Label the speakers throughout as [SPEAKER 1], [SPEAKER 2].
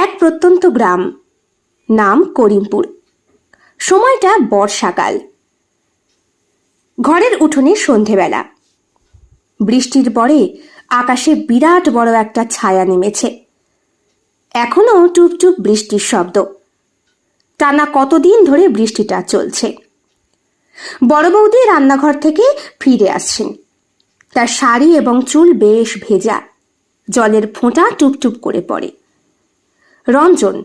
[SPEAKER 1] এক প্রত্যন্ত গ্রাম, নাম করিমপুর। সময়টা বর্ষাকাল। ঘরের উঠোনে সন্ধেবেলা। বৃষ্টির পরে আকাশে বিরাট বড় একটা ছায়া নেমেছে। এখনো টুপটুপ বৃষ্টির শব্দ। টানা কতদিন ধরে বৃষ্টিটা চলছে। বড় বৌদি রান্নাঘর থেকে ফিরে আসছেন। তার শাড়ি এবং চুল বেশ ভেজা, জলের ফোঁটা টুপটুপ করে পড়ে। রঞ্জন,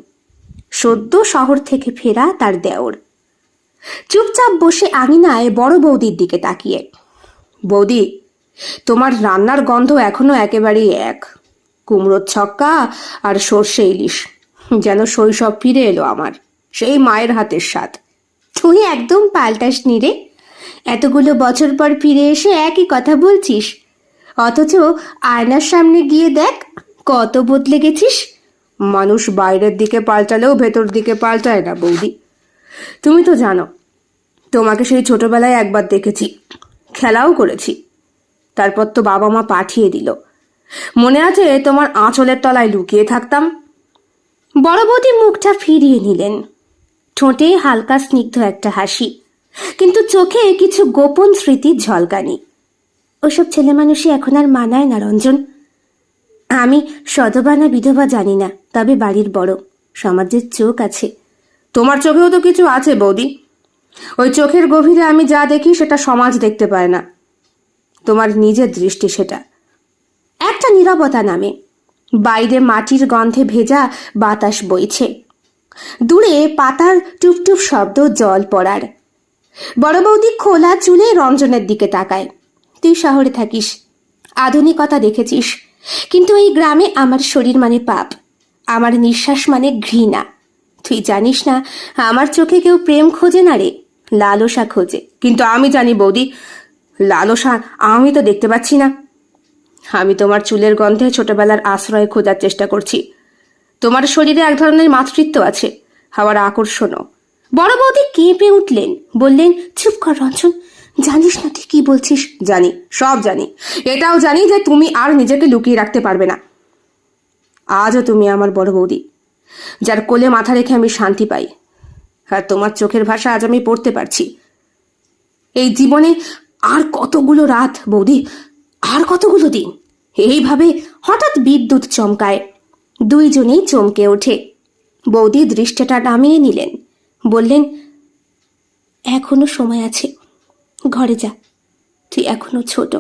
[SPEAKER 1] সদ্য শহর থেকে ফেরা তার দেওর, চুপচাপ বসে আঙিনায় বড় বৌদির দিকে তাকিয়ে। বৌদি, তোমার রান্নার গন্ধ এখনো একেবারেই এক। কুমড়োর ছক্কা আর সর্ষে ইলিশ, যেন শৈশব ফিরে এলো আমার, সেই মায়ের হাতের স্বাদ। তুই একদম পাল্টাসনি রে। এতগুলো বছর পর ফিরে এসে একই কথা বলছিস, অথচ আয়নার সামনে গিয়ে দেখ কত বদলে গেছিস। মানুষ বাইরের দিকে পাল্টালেও ভেতর দিকে পাল্টায় না বৌদি। তুমি তো জানো, তোমাকে সেই ছোটবেলায় একবার দেখেছি, খেলাও করেছি। তারপর তো বাবা মা পাঠিয়ে দিল। মনে আছে তোমার আঁচলের তলায় লুকিয়ে থাকতাম। বড় বৌদি মুখটা ফিরিয়ে নিলেন। ঠোঁটে হালকা স্নিগ্ধ একটা হাসি, কিন্তু চোখে কিছু গোপন স্মৃতির ঝলকানি। ওসব ছেলে মানুষই এখন আর মানায় না রঞ্জন। আমি সধবা না বিধবা জানি না, তবে বাড়ির বড়, সমাজের চোখ আছে। তোমার চোখেও তো কিছু আছে বৌদি। ওই চোখের গভীরে আমি যা দেখি সেটা সমাজ দেখতে পায় না। তোমার নিজের দৃষ্টি সেটা। একটা নীরবতা নামে। বাইরে মাটির গন্ধে ভেজা বাতাস বইছে। দূরে পাতার টুপটুপ শব্দ জল পড়ার। বড় বৌদি খোলা চুলে রঞ্জনের দিকে তাকায়। তুই শহরে থাকিস, আধুনিকতা দেখেছিস, কিন্তু এই গ্রামে আমার শরীর মানে পাপ, আমার নিঃশ্বাস মানে ঘৃণা। তুই জানিস না, আমার চোখে কেউ প্রেম খোঁজে না রে, লালসা খোঁজে। কিন্তু আমি জানি বৌদি, লালসা আমি তো দেখতে পাচ্ছি না। আমি তোমার চুলের গন্ধে ছোটবেলার আশ্রয় খোঁজার চেষ্টা করছি। তোমার শরীরে এক ধরনের মাতৃত্ব আছে, আবার আকর্ষণও। বড় বৌদি কেঁপে উঠলেন, বললেন, চুপ কর রঞ্জন, জানিস না তুই কি বলছিস? জানি, সব জানি। এটাও জানি যে তুমি আর নিজেকে লুকিয়ে রাখতে পারবে না। আজও তুমি আমার বড় বৌদি, যার কোলে মাথা রেখে আমি শান্তি পাই। আর তোমার চোখের ভাষা আজ আমি পড়তে পারছি। এই জীবনে আর কতগুলো রাত বৌদি, আর কতগুলো দিন। এইভাবে হঠাৎ বিদ্যুৎ চমকায়। দুইজনেই চমকে ওঠে। বৌদি দৃষ্টিটা নামিয়ে নিলেন, বললেন, এখনো সময় আছে, ঘরে যা, তুই এখনো ছোট।